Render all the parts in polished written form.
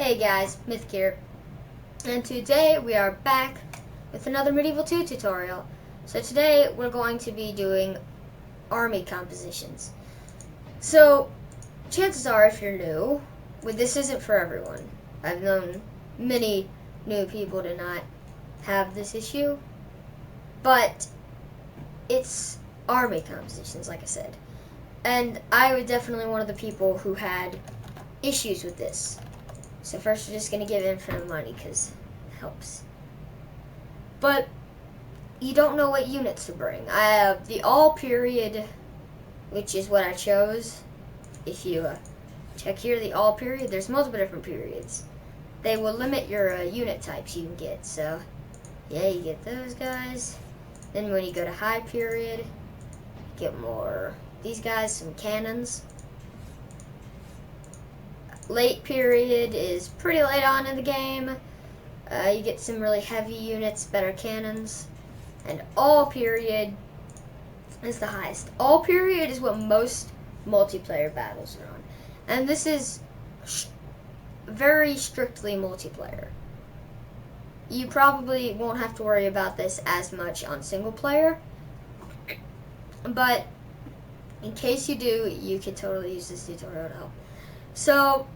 Hey guys, Mithyc here, and today we are back with another Medieval 2 tutorial. So today we're going to be doing army compositions. So chances are, if you're new, this isn't for everyone. I've known many new people to not have this issue, but it's army compositions, like I said. And I was definitely one of the people who had issues with this. So first we're just going to give infinite money because it helps. But you don't know what units to bring. I have the all period, which is what I chose. If you check here, the all period, there's multiple different periods. They will limit your unit types you can get. So yeah, you get those guys. Then when you go to high period, you get more, these guys, some cannons. Late period is pretty late on in the game. You get some really heavy units, better cannons. And all period is the highest. All period is what most multiplayer battles are on. And this is very strictly multiplayer. You probably won't have to worry about this as much on single player. But in case you do, you can totally use this tutorial to help. So,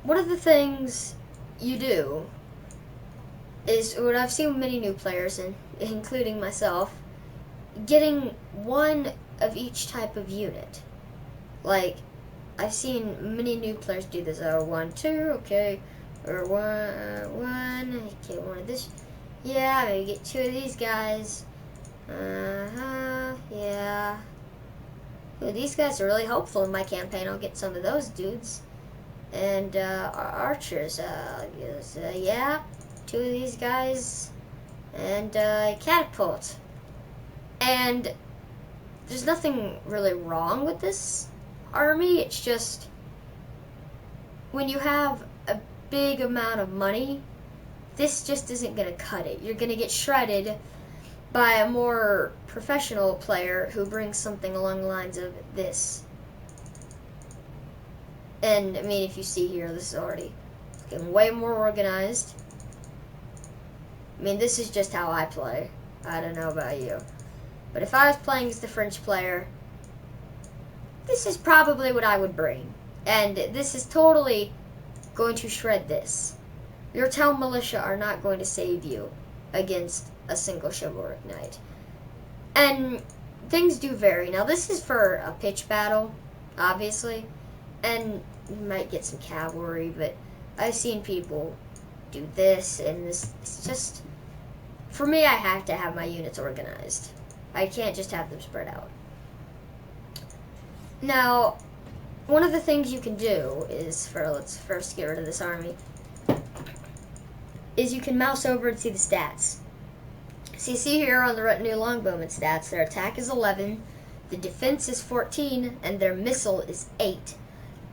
one of the things you do is what I've seen with many new players, and including myself, getting one of each type of unit. Like, I've seen many new players do this. Oh, 1, 2, okay, or one, okay, one of this. Yeah, maybe get 2 of these guys. Yeah. Ooh, these guys are really hopeful in my campaign. I'll get some of those dudes. And archers, yeah, 2 of these guys, and catapult. And there's nothing really wrong with this army. It's just when you have a big amount of money, this just isn't going to cut it. You're going to get shredded by a more professional player who brings something along the lines of this. And, I mean, if you see here, this is already getting way more organized. I mean, this is just how I play. I don't know about you. But if I was playing as the French player, this is probably what I would bring. And this is totally going to shred this. Your town militia are not going to save you against a single chivalric knight. And things do vary. Now, this is for a pitch battle, obviously. And you might get some cavalry, but I've seen people do this, and this. It's just, for me, I have to have my units organized. I can't just have them spread out. Now, one of the things you can do is, let's first get rid of this army, is you can mouse over and see the stats. So you see here on the retinue longbowman stats, their attack is 11, the defense is 14, and their missile is 8.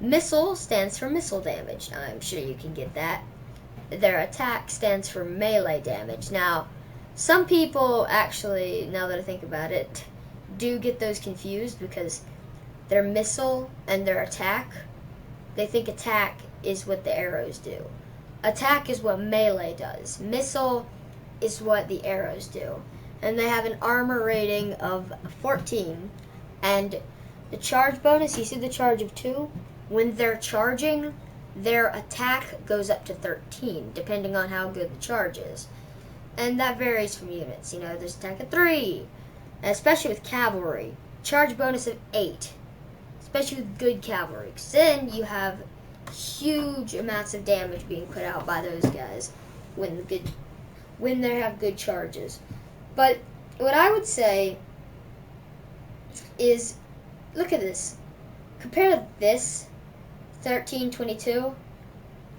Missile stands for missile damage. I'm sure you can get that. Their attack stands for melee damage. Now, some people actually, now that I think about it, do get those confused because their missile and their attack, they think attack is what the arrows do. Attack is what melee does. Missile is what the arrows do. And they have an armor rating of 14. And the charge bonus, you see the charge of 2? When they're charging, their attack goes up to 13, depending on how good the charge is. And that varies from units. You know, there's attack of 3, and especially with cavalry. Charge bonus of 8, especially with good cavalry. Because then you have huge amounts of damage being put out by those guys when they have good charges. But what I would say is, look at this. Compare this 13-22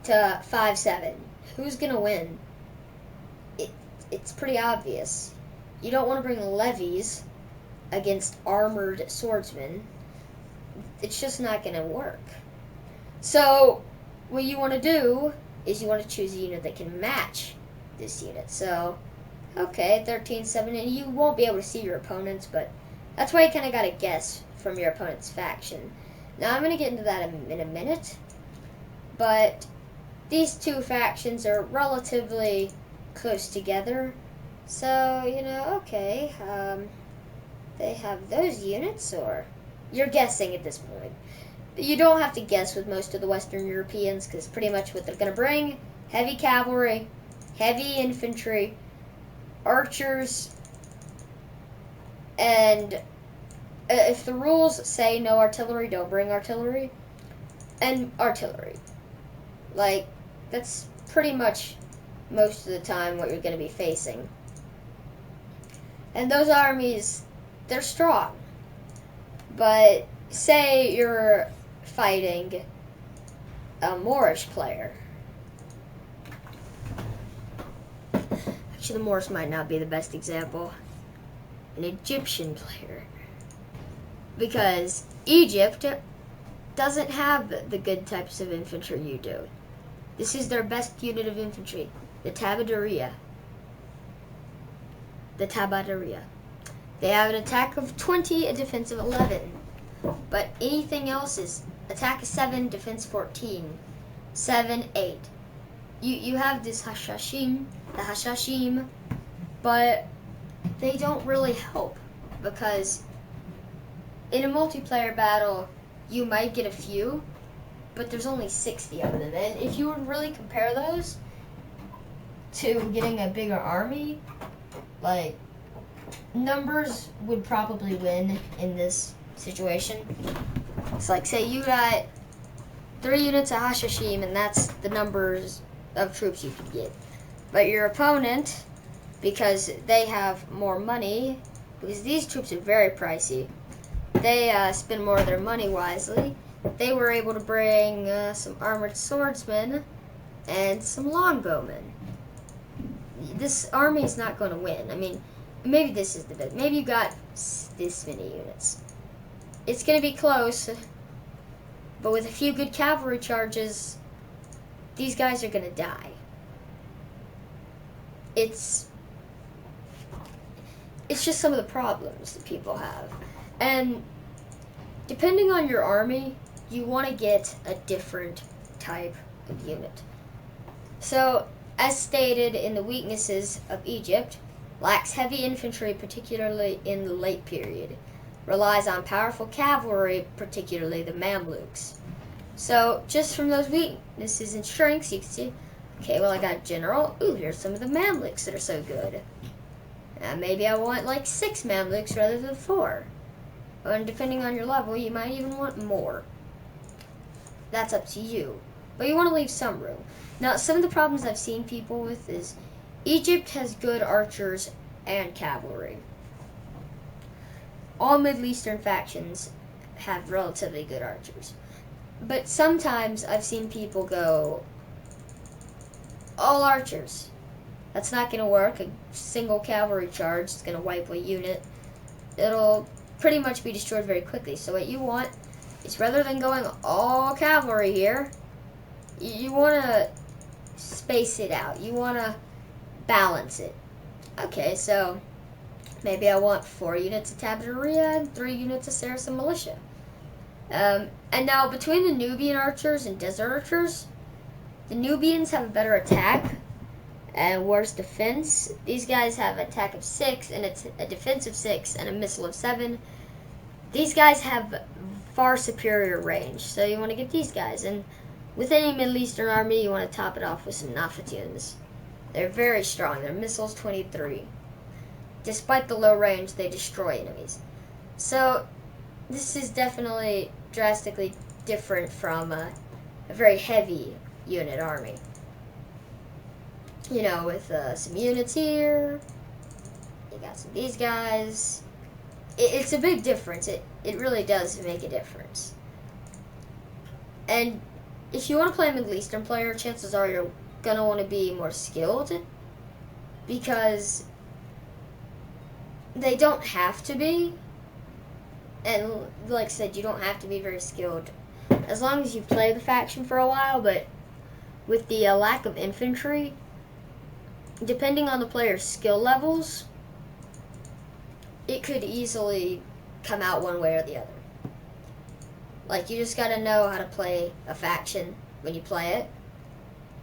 to 5-7. Who's gonna win? It's pretty obvious. You don't want to bring levies against armored swordsmen. It's just not gonna work. So what you want to do is you want to choose a unit that can match this unit. So okay, 13-7, and you won't be able to see your opponents, but that's why you kind of gotta guess from your opponent's faction. Now I'm going to get into that in a minute, but these two factions are relatively close together. So, you know, okay, they have those units, or you're guessing at this point. You don't have to guess with most of the Western Europeans, because pretty much what they're going to bring: heavy cavalry, heavy infantry, archers, and if the rules say no artillery, don't bring artillery, and artillery. Like, that's pretty much most of the time what you're going to be facing. And those armies, they're strong. But say you're fighting a Moorish player. Actually, the Moors might not be the best example. An Egyptian player. Because Egypt doesn't have the good types of infantry you do. This is their best unit of infantry, the Tabaderia. The Tabaderia. They have an attack of 20, a defense of 11. But anything else is attack of 7, defense 14. 7, 8. You have this Hashashim, the Hashashim, but they don't really help, because in a multiplayer battle, you might get a few, but there's only 60 of them. And if you would really compare those to getting a bigger army, like, numbers would probably win in this situation. It's like, say you got 3 units of Hashashim, and that's the numbers of troops you could get. But your opponent, because they have more money, because these troops are very pricey, they spend more of their money wisely. They were able to bring some armored swordsmen and some longbowmen. This army is not going to win. I mean, maybe this is the best. Maybe you got this many units. It's going to be close, but with a few good cavalry charges, these guys are going to die. It's just some of the problems that people have. And depending on your army, you want to get a different type of unit. So, as stated in the weaknesses of Egypt, lacks heavy infantry, particularly in the late period. Relies on powerful cavalry, particularly the Mamluks. So, just from those weaknesses and strengths, you can see, okay, well, I got general. Ooh, here's some of the Mamluks that are so good. Maybe I want like 6 Mamluks rather than 4. And depending on your level, you might even want more. That's up to you. But you want to leave some room. Now, some of the problems I've seen people with is Egypt has good archers and cavalry. All Middle Eastern factions have relatively good archers. But sometimes I've seen people go, all archers. That's not going to work. A single cavalry charge is going to wipe a unit. It'll pretty much be destroyed very quickly. So what you want is, rather than going all cavalry here, you want to space it out. You want to balance it. Okay, so maybe I want 4 units of Tabaderia and 3 units of Saracen militia. And now, between the Nubian archers and desert archers, the Nubians have a better attack and worse defense. These guys have an attack of 6 and a defense of 6 and a missile of 7. These guys have far superior range, so you want to get these guys. And with any Middle Eastern army, you want to top it off with some Nafatuns. They're very strong. Their missile's 23. Despite the low range, they destroy enemies. So this is definitely drastically different from a very heavy unit army. You know, with some units here, you got some of these guys. It's a big difference. It really does make a difference. And if you want to play a Middle Eastern player, chances are you're going to want to be more skilled, because they don't have to be. And like I said, you don't have to be very skilled as long as you play the faction for a while. But with the lack of infantry, depending on the player's skill levels, it could easily come out one way or the other. Like, you just gotta know how to play a faction when you play it.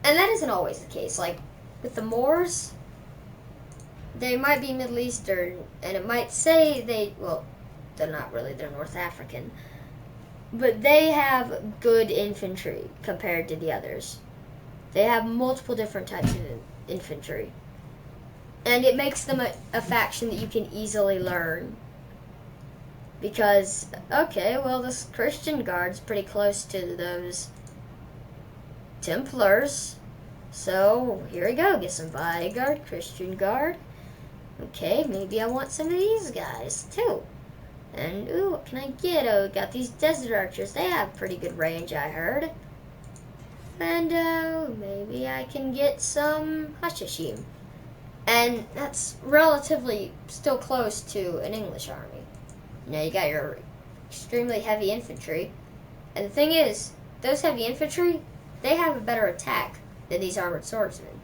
And that isn't always the case. Like, with the Moors, they might be Middle Eastern, and it might say they're not really, they're North African. But they have good infantry compared to the others. They have multiple different types of infantry. And it makes them a faction that you can easily learn. Because, okay, well, this Christian Guard's pretty close to those Templars. So, here we go. Get some Bodyguard, Christian Guard. Okay, maybe I want some of these guys, too. And, ooh, what can I get? Oh, got these Desert Archers. They have pretty good range, I heard. And, maybe I can get some Hashishim. And that's relatively still close to an English army. You know, you got your extremely heavy infantry. And the thing is, those heavy infantry, they have a better attack than these armored swordsmen.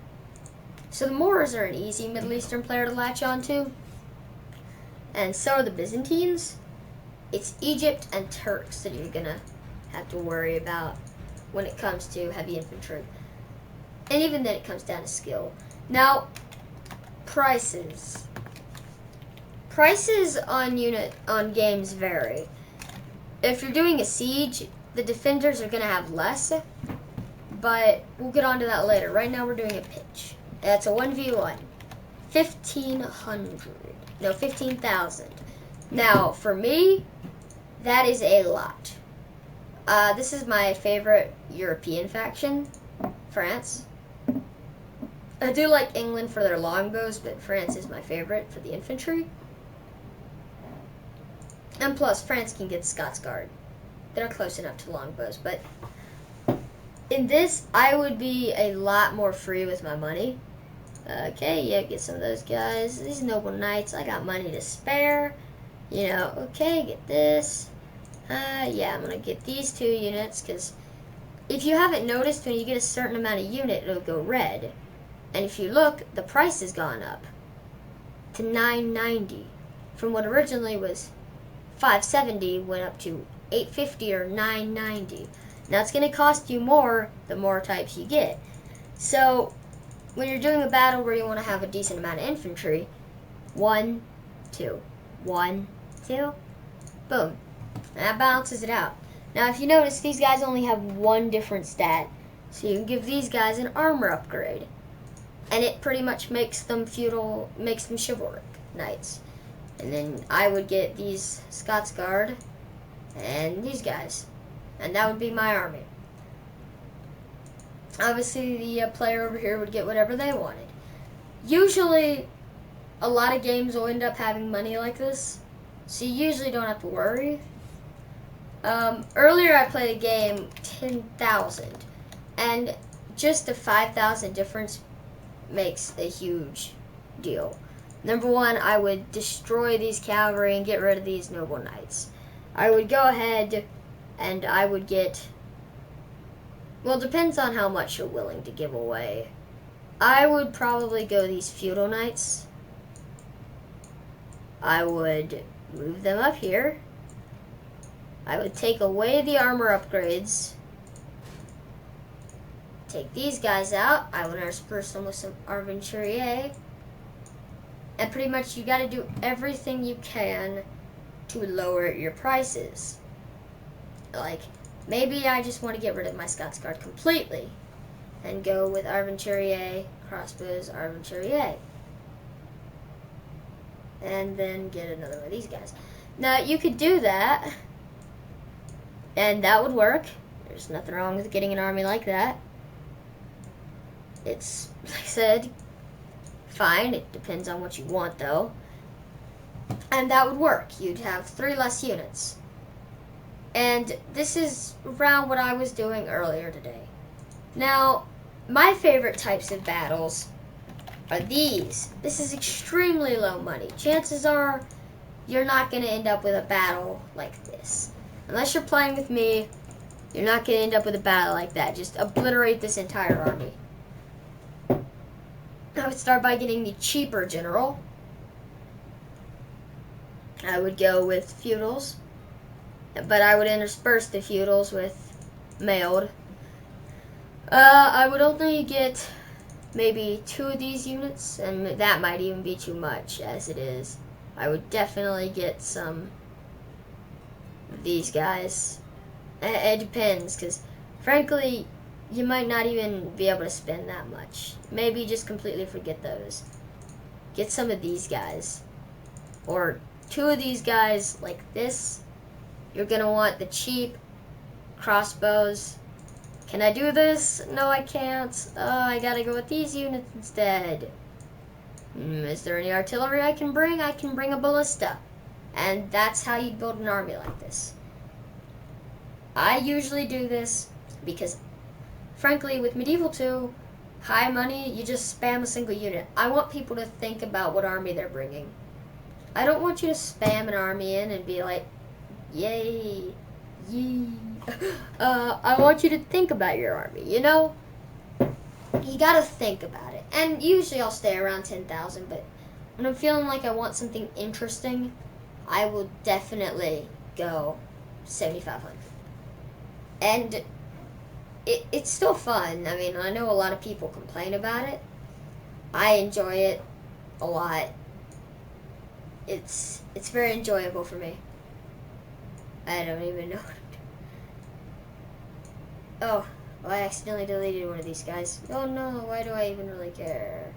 So the Moors are an easy Middle Eastern player to latch onto. And so are the Byzantines. It's Egypt and Turks that you're going to have to worry about when it comes to heavy infantry. And even then it comes down to skill. Now, prices. Prices on games vary. If you're doing a siege, the defenders are going to have less, but we'll get onto that later. Right now we're doing a pitch. That's a 1v1. 15,000. Now, for me, that is a lot. This is my favorite European faction, France. I do like England for their longbows, but France is my favorite for the infantry. And plus, France can get Scots Guard. They're close enough to longbows, but in this, I would be a lot more free with my money. Okay, yeah, get some of those guys. These noble knights, I got money to spare. You know, okay, get this. Yeah, I'm going to get these 2 units, because if you haven't noticed, when you get a certain amount of unit, it'll go red. And if you look, the price has gone up to $9.90 from what originally was $5.70, went up to $8.50 or $9.90. Now it's going to cost you more the more types you get. So when you're doing a battle where you want to have a decent amount of infantry, 1, 2, 1, 2, boom. And that balances it out. Now if you notice, these guys only have one different stat. So you can give these guys an armor upgrade. And it pretty much makes them feudal, makes them chivalric knights. And then I would get these Scots Guard and these guys. And that would be my army. Obviously, the player over here would get whatever they wanted. Usually, a lot of games will end up having money like this, so you usually don't have to worry. Earlier, I played a game 10,000, and just the 5,000 difference makes a huge deal. Number one, I would destroy these cavalry and get rid of these noble knights. I would go ahead and I would get, well, it depends on how much you're willing to give away. I would probably go these feudal knights. I would move them up here. I would take away the armor upgrades. Take these guys out. I would intersperse them with some Arventurier. And pretty much you got to do everything you can to lower your prices. Like, maybe I just want to get rid of my Scots Guard completely and go with Arventurier, crossbows, Arventurier. And then get another one of these guys. Now, you could do that, and that would work. There's nothing wrong with getting an army like that. It's, like I said, fine. It depends on what you want, though. And that would work. You'd have 3 less units. And this is around what I was doing earlier today. Now, my favorite types of battles are these. This is extremely low money. Chances are you're not going to end up with a battle like this. Unless you're playing with me, you're not going to end up with a battle like that. Just obliterate this entire army. I would start by getting the cheaper general. I would go with feudals, but I would intersperse the feudals with mailed. I would only get maybe 2 of these units, and that might even be too much as it is. I would definitely get some of these guys. It depends, because frankly, you might not even be able to spend that much. Maybe just completely forget those. Get some of these guys. Or 2 of these guys like this. You're going to want the cheap crossbows. Can I do this? No, I can't. I gotta go with these units instead. Is there any artillery I can bring? I can bring a ballista. And that's how you build an army like this. I usually do this because, frankly, with Medieval 2, high money, you just spam a single unit. I want people to think about what army they're bringing. I don't want you to spam an army in and be like, yay, yee. I want you to think about your army, you know? You gotta think about it. And usually I'll stay around 10,000, but when I'm feeling like I want something interesting, I will definitely go 7,500. And it's still fun. I mean, I know a lot of people complain about it. I enjoy it a lot. It's very enjoyable for me. I don't even know. Oh, well, I accidentally deleted one of these guys. Oh no, why do I even really care?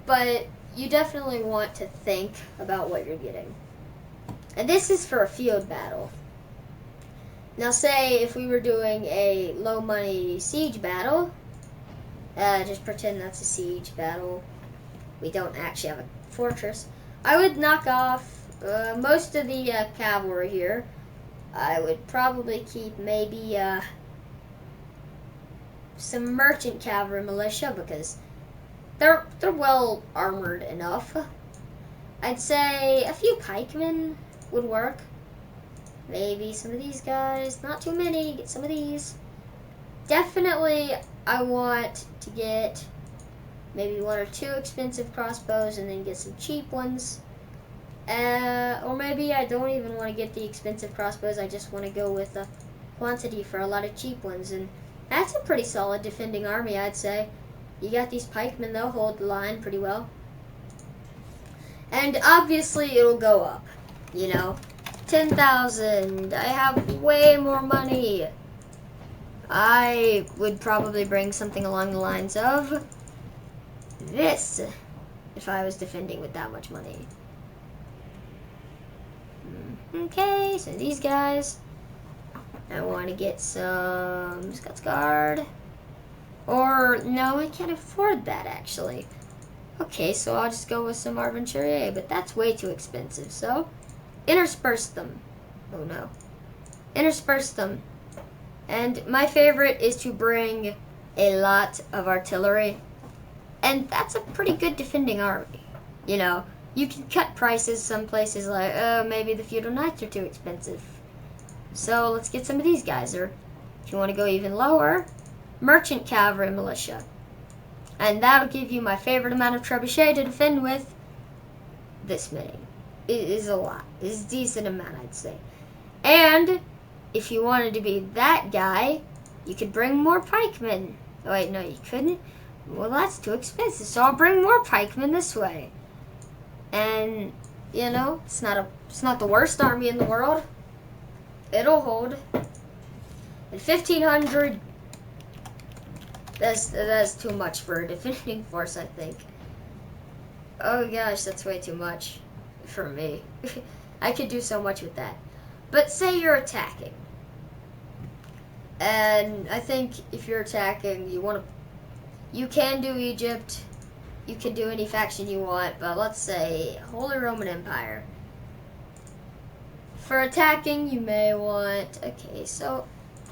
But you definitely want to think about what you're getting. And this is for a field battle. Now say if we were doing a low money siege battle, just pretend that's a siege battle. We don't actually have a fortress. I would knock off most of the cavalry here. I would probably keep maybe some merchant cavalry militia because they're well armored enough. I'd say a few pikemen would work. Maybe some of these guys, not too many, get some of these. Definitely I want to get maybe 1 or 2 expensive crossbows and then get some cheap ones. Or maybe I don't even want to get the expensive crossbows, I just want to go with a quantity for a lot of cheap ones. And that's a pretty solid defending army, I'd say. You got these pikemen, they'll hold the line pretty well. And obviously it'll go up, you know. 10,000, I have way more money. I would probably bring something along the lines of this if I was defending with that much money. Okay, so these guys, I want to get some Scots Guard. Or, no, I can't afford that actually. Okay, so I'll just go with some Arventurier, but that's way too expensive, so intersperse them. Oh no. Intersperse them. And my favorite is to bring a lot of artillery. And that's a pretty good defending army. You know, you can cut prices some places like, oh, maybe the feudal knights are too expensive. So let's get some of these guys. Or if you want to go even lower, merchant cavalry militia. And that'll give you my favorite amount of trebuchet to defend with. This many. It is a lot. It's a decent amount, I'd say. And if you wanted to be that guy, you could bring more pikemen. Oh wait, no, you couldn't. Well, that's too expensive, so I'll bring more pikemen this way. And you know, it's not the worst army in the world. It'll hold. And 1,500. That's too much for a defending force, I think. Oh gosh, that's way too much for me. I could do so much with that. But say you're attacking. And I think if you're attacking, you can do Egypt. You can do any faction you want, but let's say Holy Roman Empire. For attacking, you may want, okay, so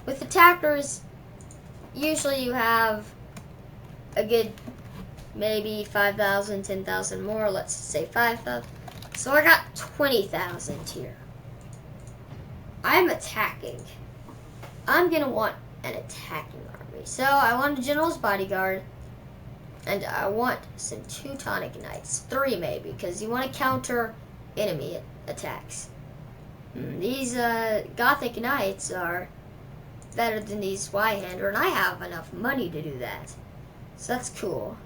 with attackers, usually you have a good maybe 5,000, 10,000 more. Let's say 5,000. So I got 20,000 here. I'm attacking. I'm going to want an attacking army. So I want a general's bodyguard. And I want some Teutonic Knights. 3 maybe, because you want to counter enemy attacks. These Gothic Knights are better than these Zweihander, and I have enough money to do that. So that's cool.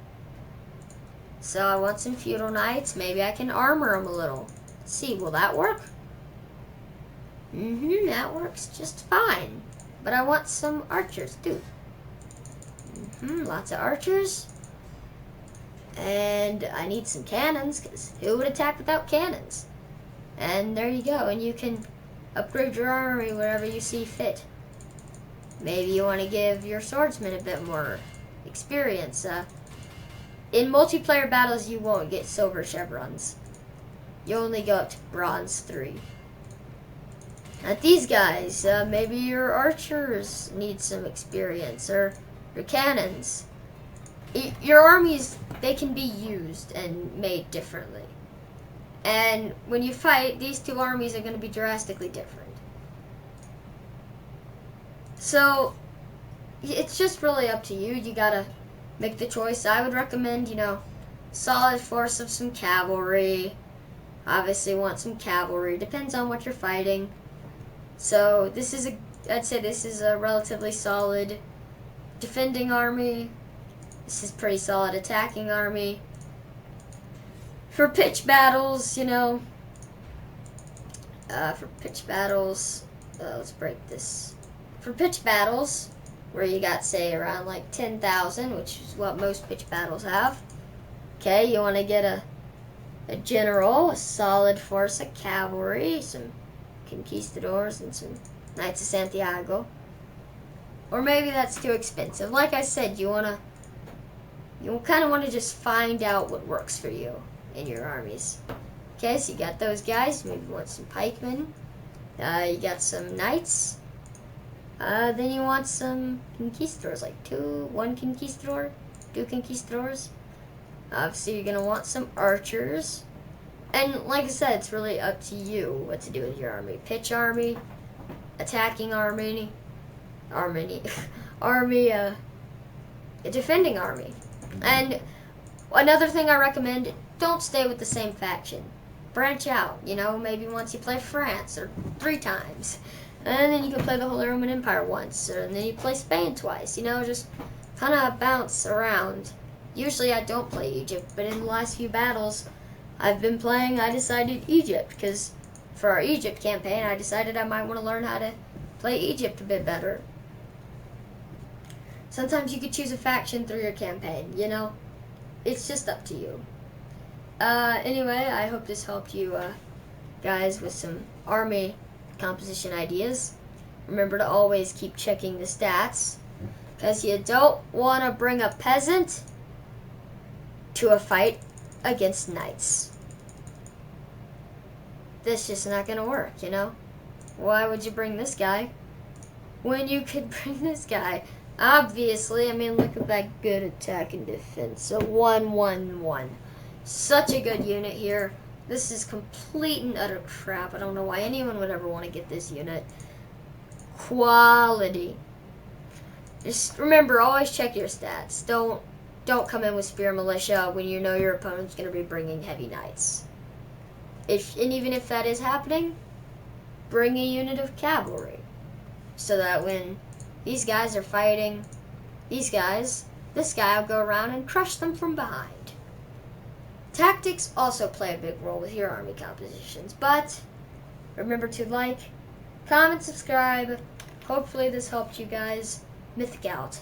So I want some feudal knights. Maybe I can armor them a little. Let's see, will that work? That works just fine. But I want some archers too. Lots of archers. And I need some cannons, because who would attack without cannons? And there you go, and you can upgrade your army wherever you see fit. Maybe you want to give your swordsman a bit more experience. In multiplayer battles, you won't get silver chevrons. You only go up to bronze 3. At these guys, maybe your archers need some experience, or your cannons. Your armies, they can be used and made differently. And when you fight, these two armies are going to be drastically different. So, it's just really up to you. You gotta make the choice. I would recommend, solid force of some cavalry. Obviously want some cavalry. Depends on what you're fighting. So, I'd say this is a relatively solid defending army. This is pretty solid attacking army. For pitch battles, let's break this. For pitch battles, where you got, say, around like 10,000, which is what most pitch battles have. Okay, you want to get a general, a solid force of cavalry, some conquistadors, and some Knights of Santiago. Or maybe that's too expensive. Like I said, you kind of want to just find out what works for you in your armies. Okay, so you got those guys. Maybe you want some pikemen. You got some knights. Then you want some conquistadors, like 1 conquistador, 2 conquistadors. Obviously, you're going to want some archers. And like I said, it's really up to you what to do with your army. Pitch army, attacking army, a defending army. And another thing I recommend, don't stay with the same faction. Branch out, maybe once you play France, or 3 times. And then you can play the Holy Roman Empire once, and then you play Spain twice, just kind of bounce around. Usually I don't play Egypt, but in the last few battles I've been playing, I decided Egypt, because for our Egypt campaign, I decided I might want to learn how to play Egypt a bit better. Sometimes you could choose a faction through your campaign, It's just up to you. Anyway, I hope this helped you guys with some army composition ideas. Remember to always keep checking the stats, because you don't want to bring a peasant to a fight against knights. That's just not going to work, Why would you bring this guy when you could bring this guy? Obviously, look at that good attack and defense. So 1-1-1. Such a good unit here. This is complete and utter crap. I don't know why anyone would ever want to get this unit. Quality. Just remember, always check your stats. Don't come in with Spear Militia when you know your opponent's going to be bringing heavy knights. And even if that is happening, bring a unit of cavalry. So that when these guys are fighting these guys, this guy will go around and crush them from behind. Tactics also play a big role with your army compositions, but remember to like, comment, subscribe. Hopefully this helped you guys. Mithyc out.